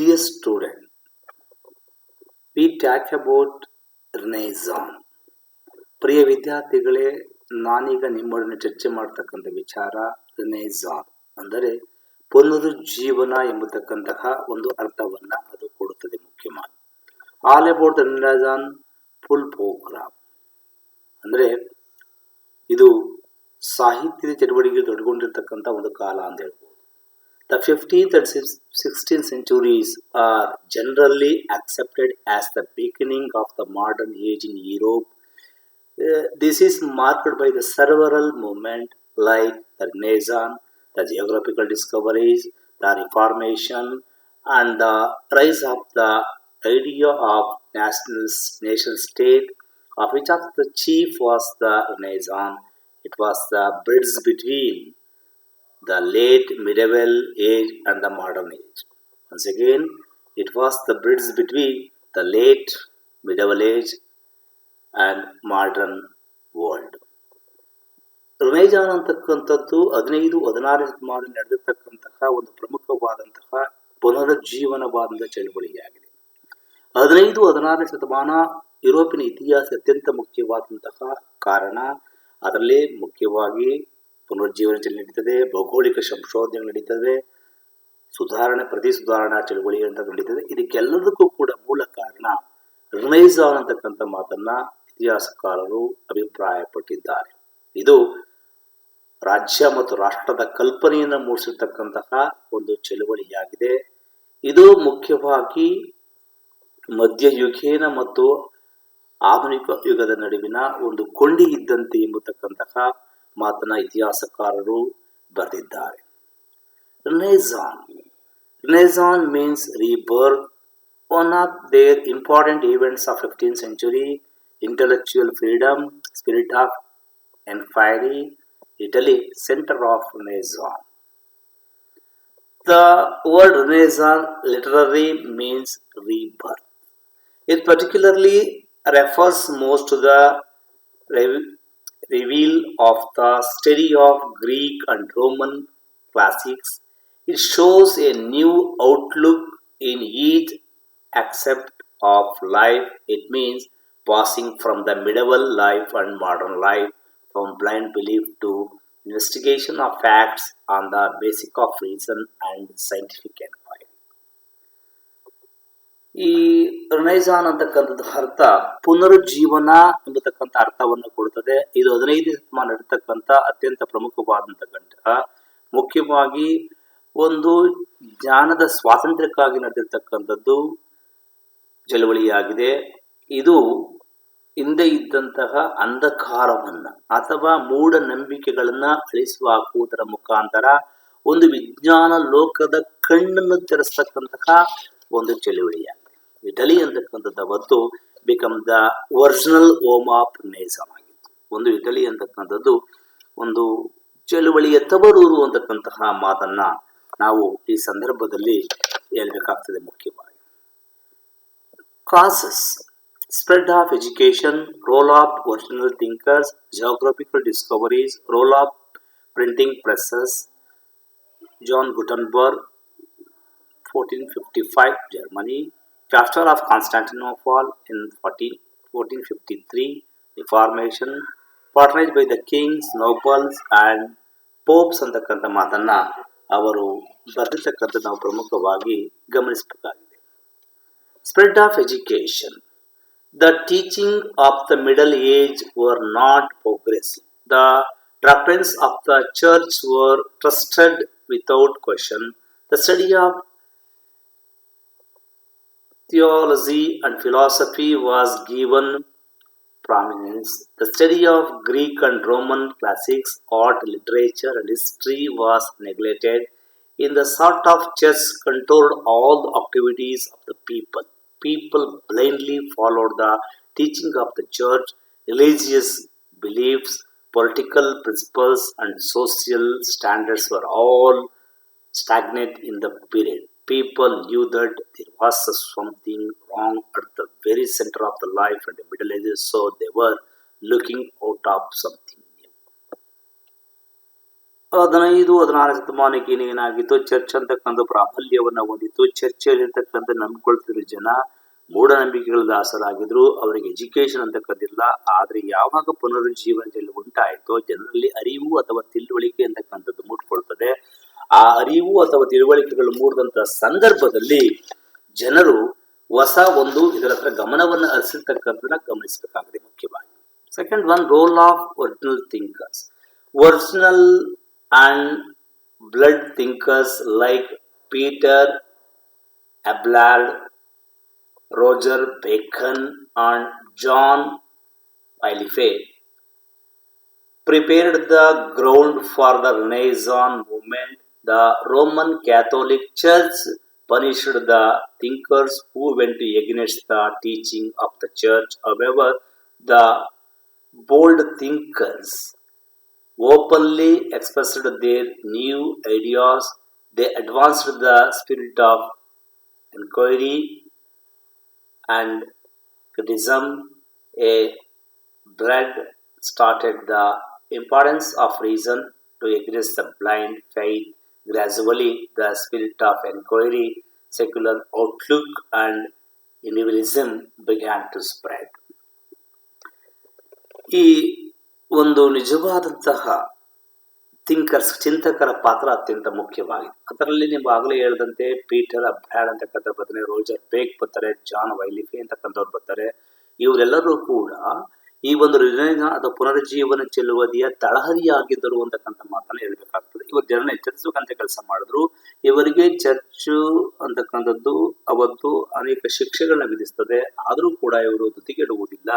Dear student, we talk about Renaissance. ಪ್ರಿಯ ವಿದ್ಯಾರ್ಥಿಗಳೇ, ನಾನೀಗ ನಿಮ್ಮೊಡನೆ ಚರ್ಚೆ ಮಾಡ್ತಕ್ಕಂಥ ವಿಚಾರ ರಿನೈಸಾನ್ ಅಂದರೆ ಪುನರುಜ್ಜೀವನ ಎಂಬತಕ್ಕಂತಹ ಒಂದು ಅರ್ಥವನ್ನ ಅದು ಕೊಡುತ್ತದೆ. ಮುಖ್ಯವಾಗಿ all about the renaissance full programme ಅಂದ್ರೆ ಇದು ಸಾಹಿತ್ಯದ ಚಟುವಟಿಕೆ ತೊಡಗೊಂಡಿರ್ತಕ್ಕಂಥ ಒಂದು ಕಾಲ ಅಂತ ಹೇಳ್ಬೋದು. The 15th and 16th centuries are generally accepted as the beginning of the modern age in Europe. This is marked by the several movements like the Renaissance, the geographical discoveries, the Reformation, and the rise of the idea of nation state, of which of the chief was the Renaissance. It was the bridge between the late medieval age and the modern age. Once again, it was the bridge between the late medieval age and modern world. ರಿನೈಸಾನ್ ಅಂತಕ್ಕಂಥದ್ದು 15-16 ಶತಮಾನದಲ್ಲಿ ನಡೆದಿರ್ತಕ್ಕಂತಹ ಒಂದು ಪ್ರಮುಖವಾದಂತಹ ಪುನರುಜ್ಜೀವನವಾದ ಚಳುವಳಿಯಾಗಿದೆ. 15-16 ಶತಮಾನ ಯುರೋಪಿನ ಇತಿಹಾಸ ಅತ್ಯಂತ ಮುಖ್ಯವಾದಂತಹ ಕಾರಣ. ಅದರಲ್ಲಿ ಮುಖ್ಯವಾಗಿ ಪುನರುಜ್ಜೀವನ ಚಳುವಳಿ ನಡೀತದೆ, ಭೌಗೋಳಿಕ ಸಂಶೋಧನೆಗಳು ನಡೀತದೆ, ಪ್ರತಿ ಸುಧಾರಣಾ ಚಳುವಳಿ ಅಂತ ನಡೀತದೆ. ಇದಕ್ಕೆಲ್ಲದಕ್ಕೂ ಕೂಡ ಮೂಲ ಕಾರಣ ರಿನೈಸಾನ್ ಅಂತಕ್ಕಂಥ ಮಾತನ್ನ ಇತಿಹಾಸಕಾರರು ಅಭಿಪ್ರಾಯಪಟ್ಟಿದ್ದಾರೆ. ಇದು ರಾಜ್ಯ ಮತ್ತು ರಾಷ್ಟ್ರದ ಕಲ್ಪನೆಯನ್ನು ಮೂಡಿಸಿರ್ತಕ್ಕಂತಹ ಒಂದು ಚಳುವಳಿಯಾಗಿದೆ. ಇದು ಮುಖ್ಯವಾಗಿ ಮಧ್ಯಯುಗೀನ ಮತ್ತು ಆಧುನಿಕ ಯುಗದ ನಡುವಿನ ಒಂದು ಕೊಂಡಿ ಇದ್ದಂತೆ ಎಂಬತಕ್ಕಂತಹ ಮಾತನ್ನ ಇತಿಹಾಸಕಾರರು ಬರೆದಿದ್ದಾರೆ. Renaissance means rebirth. One of their important events of 15th century, intellectual freedom, spirit of inquiry, Italy, center of Renaissance. The word Renaissance literally means rebirth. It particularly refers most to the reveal of the study of Greek and Roman classics. It shows a new outlook in each aspect of life. It means passing from the medieval life and modern life, from blind belief to investigation of facts on the basis of reason and scientific inquiry. ಈ ರಿನೈಸಾನ್ ಅಂತಕ್ಕಂಥದ್ದು ಅರ್ಥ ಪುನರುಜ್ಜೀವನ ಎಂಬತಕ್ಕಂಥ ಅರ್ಥವನ್ನು ಕೊಡುತ್ತದೆ. ಇದು 15 ಶತಮಾನ ನಡೆತಕ್ಕಂಥ ಅತ್ಯಂತ ಪ್ರಮುಖವಾದಂತಹ ಮುಖ್ಯವಾಗಿ ಒಂದು ಜ್ಞಾನದ ಸ್ವಾತಂತ್ರ್ಯಕ್ಕಾಗಿ ನಡೆದಿರ್ತಕ್ಕಂಥದ್ದು ಚಳುವಳಿಯಾಗಿದೆ. ಇದು ಹಿಂದೆ ಇದ್ದಂತಹ ಅಂಧಕಾರವನ್ನ ಅಥವಾ ಮೂಢನಂಬಿಕೆಗಳನ್ನ ಅಳಿಸುವ ಹಾಕುವುದರ ಮುಖಾಂತರ ಒಂದು ವಿಜ್ಞಾನ ಲೋಕದ ಕಣ್ಣನ್ನು ತೆರೆಸ್ತಕ್ಕಂತಹ ಒಂದು ಚಳುವಳಿಯಾಗಿದೆ. ಇಟಲಿ ಅಂತಕ್ಕಂಥದ್ದು ಅವತ್ತು become the original home of renaissance ಆಗಿತ್ತು. ಒಂದು ಇಟಲಿ ಅಂತಕ್ಕಂಥದ್ದು ಒಂದು ಚಳುವಳಿಯ ತವರೂರು ಅಂತಕ್ಕಂತಹ ಮಾತನ್ನ ನಾವು ಈ ಸಂದರ್ಭದಲ್ಲಿ ಹೇಳ್ಬೇಕಾಗ್ತದೆ. ಮುಖ್ಯವಾಗಿ causes, spread of education, role of original thinkers, geographical discoveries, role of printing presses, John Gutenberg, 1455, Germany, capture of Constantinople in 1453, Reformation, patronage by the kings, nobles and popes ಅಂತಕ್ಕಂಥ ಮಾತನ್ನ ಅವರು ಬರೆದಿರ್ತಕ್ಕಂಥ ನಾವು ಪ್ರಮುಖವಾಗಿ ಗಮನಿಸಬೇಕಾಗಿದೆ. Spread of education. The teaching of the Middle Age were not progressive. The doctrines of the church were trusted without question. The study of theology and philosophy was given prominence. The study of Greek and Roman classics, art, literature, and history was neglected. In the sort of church controlled all the activities of the people. People blindly followed the teaching of the church. Religious beliefs, political principles, and social standards were all stagnant in the period. People knew that there was something wrong at the very center of the life in the Middle Ages, so they were looking out of something new. 15-16 ಶತಮಾನಕ್ಕೆ ಏನಾಗಿತ್ತು, church ಅಂತಕ್ಕಂಥ ಪ್ರಾಬಲ್ಯವನ್ನ ಹೊಂದಿತ್ತು. ಚರ್ಚಲ್ಲಿರ್ತಕ್ಕಂಥ ನಂಬ್ಕೊಳ್ತಿರೋ ಜನ ಮೂಢನಂಬಿಕೆಗಳ ದಾಸರಾಗಿದ್ರು. ಅವರಿಗೆ education ಅಂತಕ್ಕಂಥಿಲ್ಲ. ಆದ್ರೆ ಯಾವಾಗ ಪುನರುಜ್ಜೀವನದಲ್ಲಿ ಉಂಟಾಯಿತೋ ಜನರಲ್ಲಿ ಅರಿವು ಅಥವಾ ತಿಳುವಳಿಕೆ ಅಂತಕ್ಕಂಥದ್ದು ಮೂಡ್ಕೊಳ್ತದೆ. ಆ ಅರಿವು ಅಥವಾ ತಿಳುವಳಿಕೆಗಳು ಮೂಡಿದಂತ ಸಂದರ್ಭದಲ್ಲಿ ಜನರು ಹೊಸ ಒಂದು ಇದರ ಹತ್ರ ಗಮನವನ್ನು ಹರಿಸಿರ್ತಕ್ಕಂಥದನ್ನ ಗಮನಿಸಬೇಕಾಗಿದೆ ಮುಖ್ಯವಾಗಿ. Second one, role of original thinkers. Original and blood thinkers like Peter Abelard, Roger Bacon and John Wycliffe prepared the ground for the Renaissance movement. The Roman Catholic Church punished the thinkers who went against the teaching of the church. However, the bold thinkers openly expressed their new ideas. They advanced the spirit of inquiry and criticism. A bread started the importance of reason to against the blind faith. Gradually, the spirit of inquiry, secular outlook, and individualism began to spread. ಈ ಒಂದು ನಿಜವಾದಂತಹ thinkers, ಚಿಂತಕರ ಪಾತ್ರ ಅತ್ಯಂತ ಮುಖ್ಯವಾಗಿದೆ. ಅದರಲ್ಲಿ ನೀವು ಆಗಲೇ ಹೇಳಿದಂತೆ Peter ಅಬ್ಯಾರ್ಡ್ ಅಂತಕ್ಕಂಥ ಬರ್ತಾರೆ, ರೋಜರ್ ಬೇಕ್ ಬರ್ತಾರೆ, ಜಾನ್ ವೈಲಿಫೆ ಅಂತಕ್ಕಂಥವ್ರು ಬರ್ತಾರೆ. ಇವರೆಲ್ಲರೂ ಕೂಡ ಈ ಒಂದು ರಿನೈಸಾನ್ಸ್ ಅಥವಾ ಪುನರುಜ್ಜೀವನ ಚಳುವಳಿಯ ತಳಹದಿಯಾಗಿದ್ದರು ಅಂತಕ್ಕಂಥ ಮಾತನ್ನ ಹೇಳ್ಬೇಕಾಗ್ತದೆ. ಇವರು ಜನರನ್ನ ಎಚ್ಚರಿಸಬೇಕಂತ ಕೆಲಸ ಮಾಡಿದ್ರು. ಇವರಿಗೆ ಚರ್ಚು ಅಂತಕ್ಕಂಥದ್ದು ಅವತ್ತು ಅನೇಕ ಶಿಕ್ಷೆಗಳನ್ನ ವಿಧಿಸ್ತದೆ. ಆದರೂ ಕೂಡ ಇವರು ಧೃತಿಗೆಡುವುದಿಲ್ಲ.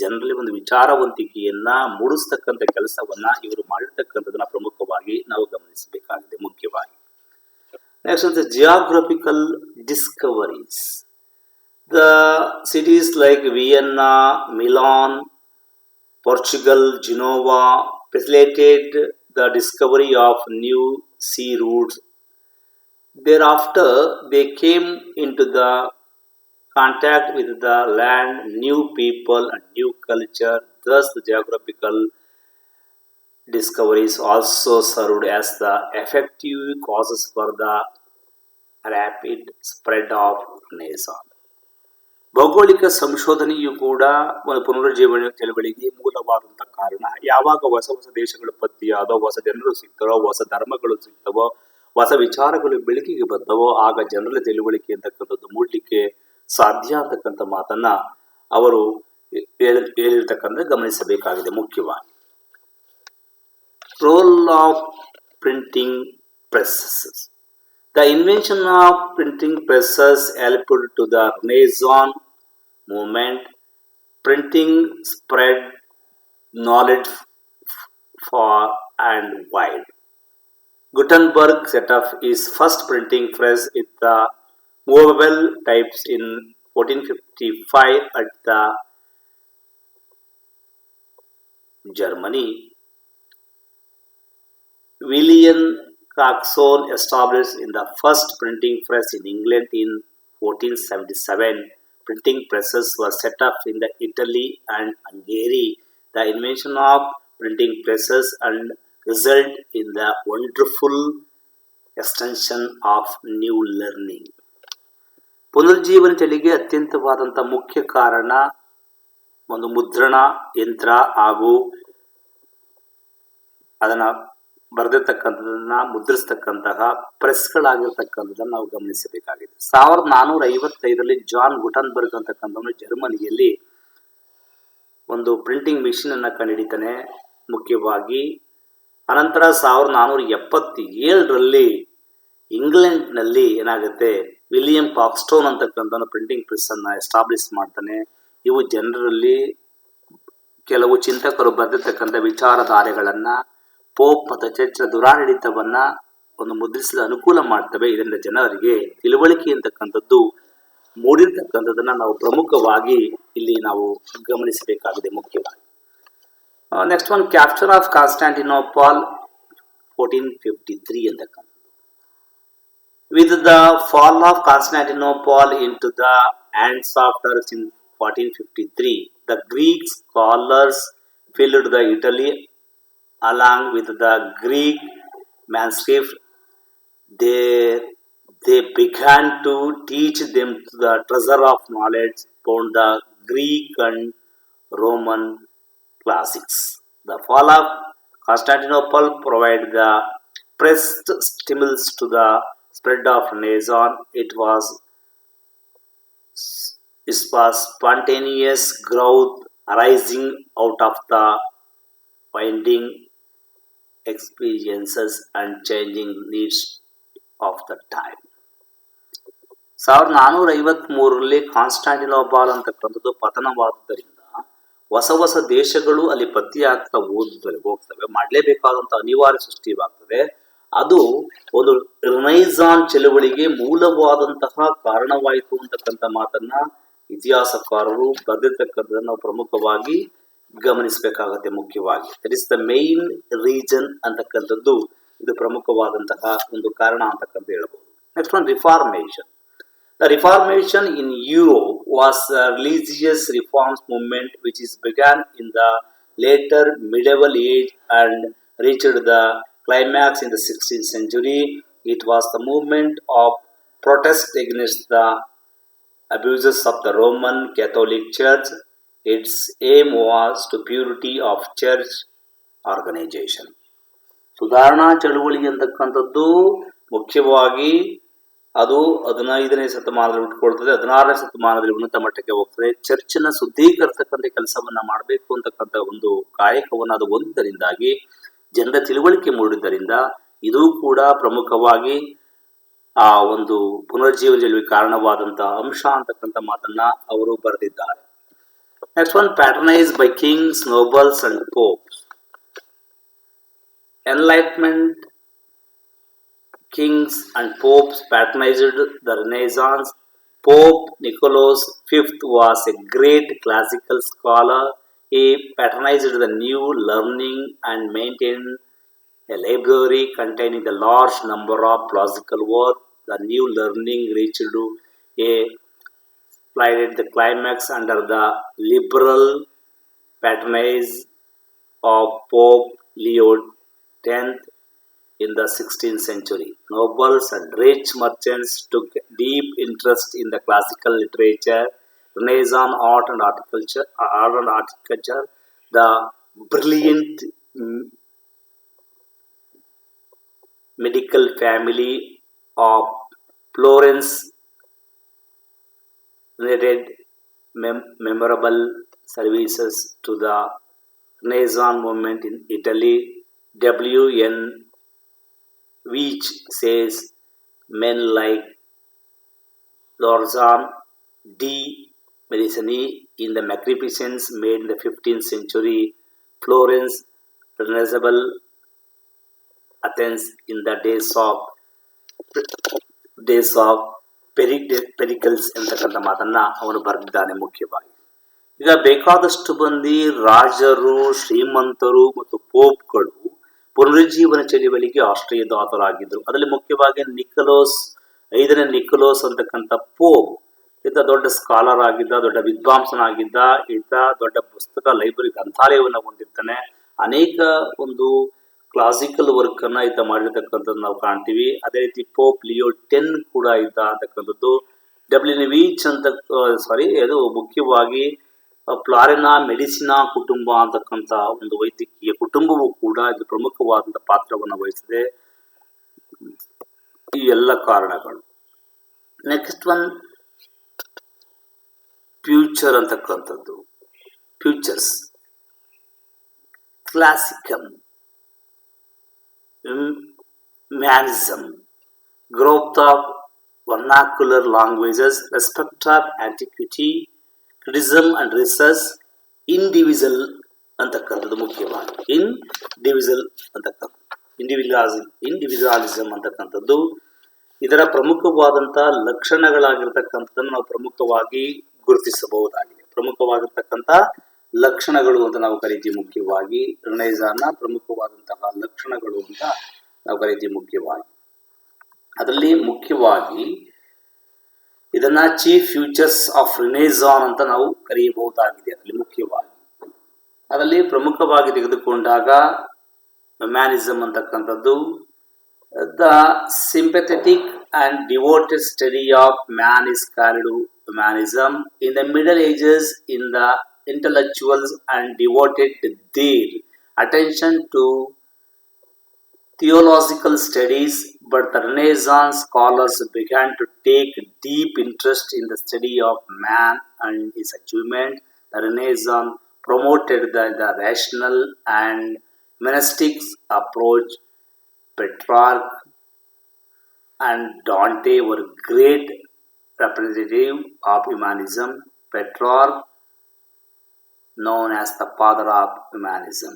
ಜನರಲ್ಲಿ ಒಂದು ವಿಚಾರವಂತಿಕೆಯನ್ನ ಮೂಡಿಸ್ತಕ್ಕಂಥ ಕೆಲಸವನ್ನ ಇವರು ಮಾಡಿರ್ತಕ್ಕಂಥದನ್ನ ಪ್ರಮುಖವಾಗಿ ನಾವು ಗಮನಿಸಬೇಕಾಗಿದೆ ಮುಖ್ಯವಾಗಿ. Next, geographical discoveries. The cities like Vienna, Milan, Portugal, Genova facilitated the discovery of new sea routes. Thereafter, they came into the contact with the land, new people and new culture. Thus, the geographical discoveries also served as the effective causes for the rapid spread of Renaissance. ಭೌಗೋಳಿಕ ಸಂಶೋಧನೆಯು ಕೂಡ ಒಂದು ಪುನರುಜ್ಜೀವನ ಚಳವಳಿಗೆ ಮೂಲವಾದಂತಹ ಕಾರಣ. ಯಾವಾಗ ಹೊಸ ಹೊಸ ದೇಶಗಳು ಪತ್ತೆಯಾದೋ, ಹೊಸ ಜನರು ಸಿಗ್ತಾರೋ, ಹೊಸ ಧರ್ಮಗಳು ಸಿಗ್ತವೋ, ಹೊಸ ವಿಚಾರಗಳು ಬೆಳಕಿಗೆ ಬರ್ತವೋ, ಆಗ ಜನರ ತಿಳುವಳಿಕೆ ಅಂತಕ್ಕಂಥದ್ದು ಮೂಡಲಿಕ್ಕೆ ಸಾಧ್ಯ ಅಂತಕ್ಕಂಥ ಮಾತನ್ನ ಅವರು ಹೇಳಿರ್ತಕ್ಕಂಥ ಗಮನಿಸಬೇಕಾಗಿದೆ ಮುಖ್ಯವಾಗಿ. Role of printing presses. The invention of printing presses helped to the Renaissance movement. Printing spread knowledge far and wide. Gutenberg set up his first printing press with the movable types in 1455 at the Germany. William Clarkson established in the first printing press in England in 1477. Printing presses were set up in the Italy and Hungary. The invention of printing presses and result in the wonderful extension of new learning. ಪುನರುಜ್ಜೀವನ ಚಳಿಗೆ ಅತ್ಯಂತವಾದಂಥ ಮುಖ್ಯ ಕಾರಣ ಒಂದು ಮುದ್ರಣ ಯಂತ್ರ ಹಾಗೂ ಅದನ್ನ ಬರೆದಿರ್ತಕ್ಕಂಥದನ್ನ ಮುದ್ರಿಸ್ತಕ್ಕಂತಹ ಪ್ರೆಸ್ಗಳಾಗಿರ್ತಕ್ಕಂಥದ್ದನ್ನು ನಾವು ಗಮನಿಸಬೇಕಾಗಿದೆ. 1455ರಲ್ಲಿ John Gutenberg ಅಂತಕ್ಕಂಥವನು ಜರ್ಮನಿಯಲ್ಲಿ ಒಂದು ಪ್ರಿಂಟಿಂಗ್ ಮಿಷಿನ್ ಅನ್ನ ಕಂಡುಹಿಡಿತಾನೆ ಮುಖ್ಯವಾಗಿ. ಅನಂತರ 1477ರಲ್ಲಿ ಇಂಗ್ಲೆಂಡ್ನಲ್ಲಿ ಏನಾಗುತ್ತೆ, ವಿಲಿಯಂ ಪಾಕ್ಸ್ಟೋನ್ ಅಂತಕ್ಕಂಥವನು ಪ್ರಿಂಟಿಂಗ್ ಪ್ರೆಸ್ ಅನ್ನ ಎಸ್ಟಾಬ್ಲಿಷ್ ಮಾಡ್ತಾನೆ. ಇವು ಜನರಲ್ಲಿ ಕೆಲವು ಚಿಂತಕರು ಬರೆದಿರ್ತಕ್ಕಂಥ ವಿಚಾರಧಾರೆಗಳನ್ನ, ಪೋಪ್ ಮತ್ತು ಚರ್ಚ್ ದುರಾಡಳಿತವನ್ನ ಒಂದು ಮುದ್ರಿಸಲು ಅನುಕೂಲ ಮಾಡ್ತವೆ. ಇದರಿಂದ ಜನರಿಗೆ ತಿಳುವಳಿಕೆ ಅಂತಕ್ಕಂಥದ್ದು ಮೂಡಿರ್ತಕ್ಕಂಥದ್ದನ್ನ ನಾವು ಪ್ರಮುಖವಾಗಿ ಇಲ್ಲಿ ನಾವು ಗಮನಿಸಬೇಕಾಗಿದೆ ಮುಖ್ಯವಾಗಿ. Next one, capture of Constantinople 1453 ಅಂತಕ್ಕಂಥದ್ದು. With the fall of Constantinople into the hands of Turks in 1453, the Greek scholars filled the Italy along with the Greek manuscript, they, they began to teach them the treasure of knowledge found the Greek and Roman classics. The fall of Constantinople provided the pressed stimulus to the spread of Renaissance. It was spontaneous growth arising out of the finding experiences and changing needs of the time. 1453ರಲ್ಲಿ ಕಾನ್ಸ್ಟಾಂಟಿನೋಪಾಲ್ ಅಂತಕ್ಕಂಥದ್ದು ಪತನವಾದುದರಿಂದ ಹೊಸ ಹೊಸ ದೇಶಗಳು ಅಲ್ಲಿ ಪತ್ತೆಯಾಗ್ತಾ ಹೋಗ್ತವೆ, ಮಾಡಲೇಬೇಕಾದಂಥ ಅನಿವಾರ್ಯ ಸೃಷ್ಟಿವಾಗ್ತದೆ. ಅದು ಒಂದು ರಿನೈಸಾನ್ ಚಳವಳಿಗೆ ಮೂಲವಾದಂತಹ ಕಾರಣವಾಯಿತು ಅಂತಕ್ಕಂಥ ಮಾತನ್ನ ಇತಿಹಾಸಕಾರರು ಬರೆದಿರ್ತಕ್ಕಂಥದ್ದನ್ನು ನಾವು ಪ್ರಮುಖವಾಗಿ ಗಮನಿಸಬೇಕಾಗತ್ತೆ. ಮುಖ್ಯವಾಗಿ that is the main reason ಅಂತಕ್ಕಂಥದ್ದು ಇದು ಪ್ರಮುಖವಾದಂತಹ ಒಂದು ಕಾರಣ ಅಂತಕ್ಕಂಥ ಹೇಳ್ಬೋದು. Next one, reformation. The Reformation in Europe was a religious reforms movement which is began in the later medieval age and reached the climax in the 16th century. It was the movement of protest against the abuses of the Roman Catholic Church. Its aim was to purity of church organization. ಸುಧಾರಣಾ ಚಳುವಳಿ ಅಂತಕ್ಕಂಥದ್ದು ಮುಖ್ಯವಾಗಿ ಅದು 15ನೇ ಶತಮಾನದಲ್ಲಿ ಹುಟ್ಟುಕೊಳ್ತದೆ, 16ನೇ ಶತಮಾನದಲ್ಲಿ ಉನ್ನತ ಮಟ್ಟಕ್ಕೆ ಹೋಗ್ತದೆ. ಚರ್ಚಿನ ಶುದ್ಧೀಕರಿಸತಕ್ಕಂಥ ಕೆಲಸವನ್ನ ಮಾಡಬೇಕು ಅಂತಕ್ಕಂಥ ಒಂದು ಕಾಯಕವನ್ನು ಅದು ಹೊಂದಿದ್ದರಿಂದಾಗಿ ಜನರ ತಿಳುವಳಿಕೆ ಮೂಡಿದ್ದರಿಂದ ಇದು ಕೂಡ ಪ್ರಮುಖವಾಗಿ ಆ ಒಂದು ಪುನರ್ಜೀವನದಲ್ಲಿ ಕಾರಣವಾದಂತಹ ಅಂಶ ಅಂತಕ್ಕಂಥ ಮಾತನ್ನ ಅವರು ಬರೆದಿದ್ದಾರೆ. Next one, patronise by kings, nobles and popes. Enlightenment kings and popes patronized the Renaissance. Pope Nicholas V was a great classical scholar. He patronized the new learning and maintained a library containing a large number of classical works. The new learning reached a the climax under the liberal patronage of Pope Leo X in the 16th century. Nobles and rich merchants took deep interest in the classical literature, Renaissance art and architecture. The brilliant medical family of Florence rendered memorable services to the Renaissance movement in Italy. W.N. Veitch says men like Lorenzo de Medici in the magnificence made in the 15th century, Florence, Renaissance, Athens in the days of Pericles ಎಂತಕ್ಕಂಥ ಮಾತನ್ನ ಅವನು ಬರೆದಿದ್ದಾನೆ. ಮುಖ್ಯವಾಗಿ ಈಗ ಬೇಕಾದಷ್ಟು ಮಂದಿ ರಾಜರು, ಶ್ರೀಮಂತರು ಮತ್ತು ಪೋಪ್ಗಳು ಪುನರುಜ್ಜೀವನ ಚಳವಳಿಗೆ ಆಶ್ರಯದಾತರಾಗಿದ್ದರು. ಅದರಲ್ಲಿ ಮುಖ್ಯವಾಗಿ ಐದನೇ ನಿಕೋಲೋಸ್ ಅಂತಕ್ಕಂಥ ಪೋಪ್, ಈತ ದೊಡ್ಡ ಸ್ಕಾಲರ್ ಆಗಿದ್ದ, ದೊಡ್ಡ ವಿದ್ವಾಂಸನಾಗಿದ್ದ. ಈತ ದೊಡ್ಡ ಪುಸ್ತಕ ಲೈಬ್ರರಿ ಗ್ರಂಥಾಲಯವನ್ನು ಹೊಂದಿರ್ತಾನೆ. ಅನೇಕ ಒಂದು ಕ್ಲಾಸಿಕಲ್ ವರ್ಕ್ ಅನ್ನ ಈತ ಮಾಡಿರ್ತಕ್ಕಂಥದ್ದು ನಾವು ಕಾಣ್ತೀವಿ. ಅದೇ ರೀತಿ ಪೋಪ್ ಲಿಯೋ X ಕೂಡ ಇದ್ದ ಅಂತಕ್ಕಂಥದ್ದು. W.N. Veitch ಅದು ಮುಖ್ಯವಾಗಿ ಫ್ಲಾರಿನಾ ಮೆಡಿಸಿನಾ ಕುಟುಂಬ ಅಂತಕ್ಕಂಥ ಒಂದು ವೈದ್ಯಕೀಯ ಕುಟುಂಬವೂ ಕೂಡ ಇದು ಪ್ರಮುಖವಾದಂತಹ ಪಾತ್ರವನ್ನು ವಹಿಸಿದೆ. ಈ ಎಲ್ಲ ಕಾರಣಗಳು. ನೆಕ್ಸ್ಟ್ ಒನ್, ಫ್ಯೂಚರ್ ಅಂತಕ್ಕಂಥದ್ದು. Futures, classicism, humanism, growth of vernacular languages, respect of antiquity, criticism and research, individual ಅಂತಕ್ಕಂಥದ್ದು ಮುಖ್ಯವಾಗಿ. ಇಂಡಿವಿಜುವಲಿಸಮ್ ಅಂತಕ್ಕಂಥದ್ದು ಇದರ ಪ್ರಮುಖವಾದಂತಹ ಲಕ್ಷಣಗಳಾಗಿರ್ತಕ್ಕಂಥದ್ದನ್ನು ನಾವು ಪ್ರಮುಖವಾಗಿ ಗುರುತಿಸಬಹುದಾಗಿದೆ. ಪ್ರಮುಖವಾಗಿರ್ತಕ್ಕಂಥ ಲಕ್ಷಣಗಳು ಅಂತ ನಾವು ಕರಿತೀವಿ. ಮುಖ್ಯವಾಗಿ ರಿನೈಸಾನ್ನ ಪ್ರಮುಖವಾದಂತಹ ಲಕ್ಷಣಗಳು ಅಂತ ನಾವು ಕರಿತೀವಿ. ಮುಖ್ಯವಾಗಿ ಅದರಲ್ಲಿ ಮುಖ್ಯವಾಗಿ ಇದನ್ನ ಚೀಫ್ ಫ್ಯೂಚರ್ಸ್ ಆಫ್ ರಿನೈಸಾನ್ ಅಂತ ನಾವು ಕರೆಯಬಹುದಾಗಿದೆ. ಅದರಲ್ಲಿ ಪ್ರಮುಖವಾಗಿ ತೆಗೆದುಕೊಂಡಾಗ ಮ್ಯಾನಿಸಮ್ ಅಂತಕ್ಕಂಥದ್ದು, The sympathetic and devoted study of man is called humanism. In the Middle Ages, in the intellectuals and devoted their attention to theological studies, but the Renaissance scholars began to take deep interest in the study of man and his achievement. The Renaissance promoted the rational and monastic approach. Petrarch and Dante were great representatives of humanism. Petrarch, known as the father of humanism.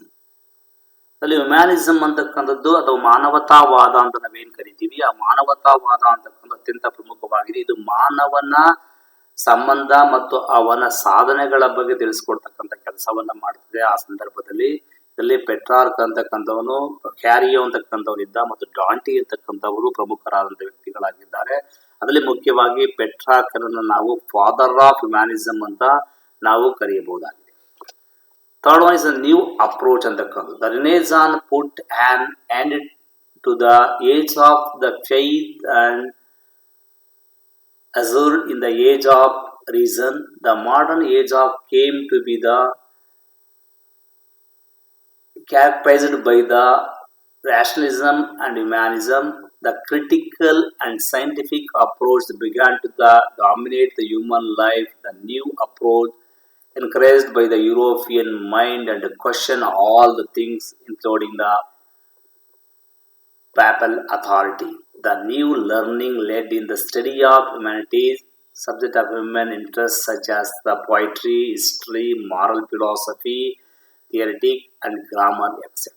ಅಲ್ಲಿ ಹ್ಯುಮ್ಯಾನಿಸಮ್ ಅಂತಕ್ಕಂಥದ್ದು ಅಥವಾ ಮಾನವತಾವಾದ ಅಂತ ನಾವೇನ್ ಕರಿತೀವಿ, ಆ ಮಾನವತಾವಾದ ಅಂತಕ್ಕಂಥ ಅತ್ಯಂತ ಪ್ರಮುಖವಾಗಿದೆ. ಇದು ಮಾನವನ ಸಂಬಂಧ ಮತ್ತು ಅವನ ಸಾಧನೆಗಳ ಬಗ್ಗೆ ತಿಳಿಸ್ಕೊಡ್ತಕ್ಕಂಥ ಕೆಲಸವನ್ನ ಮಾಡ್ತದೆ. ಆ ಸಂದರ್ಭದಲ್ಲಿ ಇದರಲ್ಲಿ ಪೆಟ್ರಾರ್ಕ್ ಅಂತಕ್ಕಂಥವನು, ಕ್ಯಾರಿಯೋ ಅಂತಕ್ಕಂಥವನಿದ್ದ ಮತ್ತು ಡಾಂಟಿ ಅಂತಕ್ಕಂಥವರು ಪ್ರಮುಖರಾದಂಥ ವ್ಯಕ್ತಿಗಳಾಗಿದ್ದಾರೆ. ಅದರಲ್ಲಿ ಮುಖ್ಯವಾಗಿ ಪೆಟ್ರಾರ್ಕ್ ಅನ್ನು ನಾವು ಫಾದರ್ ಆಫ್ ಹ್ಯುಮ್ಯಾನಿಸಮ್ ಅಂತ ನಾವು ಕರೆಯಬಹುದಾಗಿದೆ. Third one is a new approach ಅಂತಕ್ಕಂಥದ್ದು. The Renaissance put an end to the age of the faith and ushered in the age of reason. The modern age of came to be the characterized by the rationalism and humanism. The critical and scientific approach began to dominate the human life. The new approach, encouraged by the European mind and question all the things, including the papal authority. The new learning led in the study of humanities, subject of human interests such as the poetry, history, moral philosophy, theoretic and grammar, etc.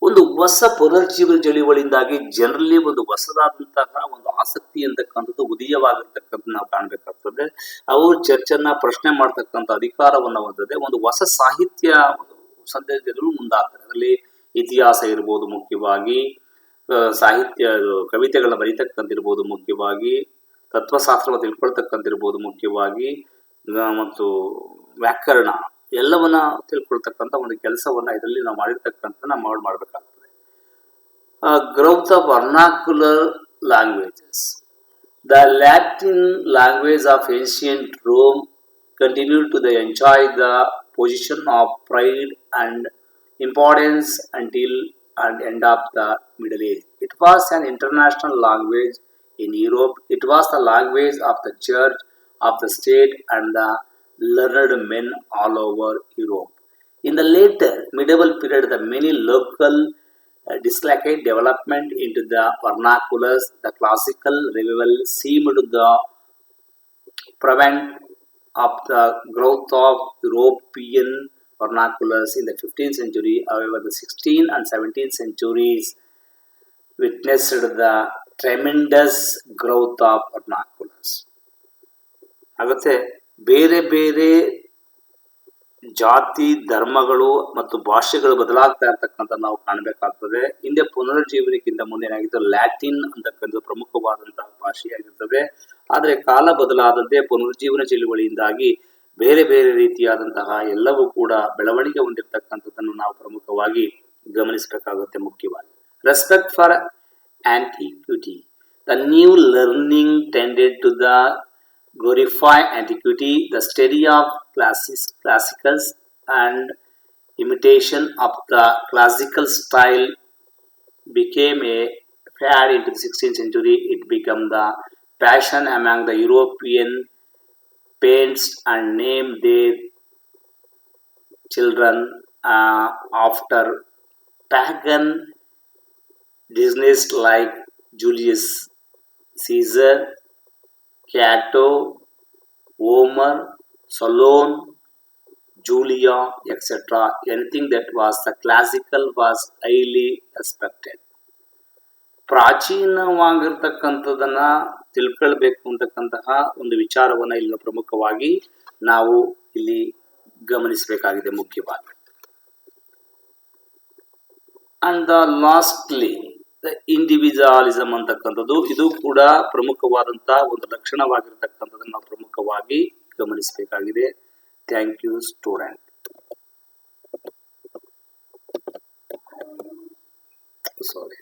ಒಂದು ಹೊಸ ಪುನರ್ಜೀವನ ಚಳುವಳಿಯಿಂದಾಗಿ ಜನರಲ್ಲಿ ಒಂದು ಹೊಸದಾದಂತಹ ಒಂದು ಆಸಕ್ತಿ ಅಂತಕ್ಕಂಥದ್ದು ಉದಯವಾಗಿರ್ತಕ್ಕಂಥ ನಾವು ಕಾಣಬೇಕಾಗ್ತದೆ. ಅವರು ಚರ್ಚನ್ನ ಪ್ರಶ್ನೆ ಮಾಡ್ತಕ್ಕಂಥ ಅಧಿಕಾರವನ್ನು ಹೊಂದದೆ ಒಂದು ಹೊಸ ಸಾಹಿತ್ಯ ಸಂದೇಶಗಳು ಮುಂದಾಗ್ತದೆ. ಅದರಲ್ಲಿ ಇತಿಹಾಸ ಇರ್ಬೋದು, ಮುಖ್ಯವಾಗಿ ಸಾಹಿತ್ಯ ಕವಿತೆಗಳನ್ನ ಬರೀತಕ್ಕಂತಿರ್ಬೋದು, ಮುಖ್ಯವಾಗಿ ತತ್ವಶಾಸ್ತ್ರವನ್ನು ತಿಳ್ಕೊಳ್ತಕ್ಕಂತಿರ್ಬೋದು, ಮುಖ್ಯವಾಗಿ ಮತ್ತು ವ್ಯಾಕರಣ ಎಲ್ಲವನ್ನ ತಿಳ್ಕೊಳ್ತಕ್ಕಂಥ ಒಂದು ಕೆಲಸವನ್ನ ಇದರಲ್ಲಿ ನಾವು ಮಾಡಿರ್ತಕ್ಕಂಥ ನಾವು ಮಾಡಬೇಕಾಗ್ತದೆ. Growth of vernacular languages. The Latin language of ancient Rome continued to enjoy the position of pride and importance until the end of the Middle Age. It was an international language in Europe. It was the language of the church, of the state, and the learned men all over Europe. In the later medieval period, the many local dislocate development into the vernaculars. The classical revival seemed to prevent of the growth of European vernaculars in the 15th century. However, the 16th and 17th centuries witnessed the tremendous growth of vernaculars. ಹಾಗತ್ತೆ ಬೇರೆ ಬೇರೆ ಜಾತಿ, ಧರ್ಮಗಳು ಮತ್ತು ಭಾಷೆಗಳು ಬದಲಾಗ್ತಾ ಇರ್ತಕ್ಕಂಥ ನಾವು ಕಾಣಬೇಕಾಗ್ತದೆ. ಹಿಂದೆ ಪುನರುಜ್ಜೀವನಕ್ಕಿಂತ ಮುಂದೆ ಏನಾಗಿತ್ತು, ಲ್ಯಾಟಿನ್ ಅಂತಕ್ಕಂಥ ಪ್ರಮುಖವಾದಂತಹ ಭಾಷೆಯಾಗಿರ್ತದೆ. ಆದರೆ ಕಾಲ ಬದಲಾದಂತೆ ಪುನರುಜ್ಜೀವನ ಚಳುವಳಿಯಿಂದಾಗಿ ಬೇರೆ ಬೇರೆ ರೀತಿಯಾದಂತಹ ಎಲ್ಲವೂ ಕೂಡ ಬೆಳವಣಿಗೆ ಹೊಂದಿರತಕ್ಕಂಥದ್ದನ್ನು ನಾವು ಪ್ರಮುಖವಾಗಿ ಗಮನಿಸಬೇಕಾಗುತ್ತೆ. ಮುಖ್ಯವಾಗಿ respect for antiquity. The new learning tended to the glorify antiquity. The study of classicals and imitation of the classical style became a fad into the 16th century. It became the passion among the European parents and named their children after pagan deities like Julius Caesar, Cato, Homer, Solon, Julia, etc. Anything that was the classical was highly respected. ಪ್ರಾಚೀನವಾಗಿರ್ತಕ್ಕಂಥದನ್ನ ತಿಳ್ಕೊಳ್ಬೇಕು ಅಂತಕ್ಕಂತಹ ಒಂದು ವಿಚಾರವನ್ನ ಇಲ್ಲಿ ಪ್ರಮುಖವಾಗಿ ನಾವು ಇಲ್ಲಿ ಗಮನಿಸಬೇಕಾಗಿದೆ ಮುಖ್ಯವಾಗಿ. And the lastly individualism ಅಂತಕ್ಕಂಥದ್ದು ಇದು ಕೂಡ ಪ್ರಮುಖವಾದಂತಹ ಒಂದು ಲಕ್ಷಣವಾಗಿರ್ತಕ್ಕಂಥದ್ದನ್ನು ನಾವು ಪ್ರಮುಖವಾಗಿ ಗಮನಿಸಬೇಕಾಗಿದೆ. Thank you student. ಸಾರಿ.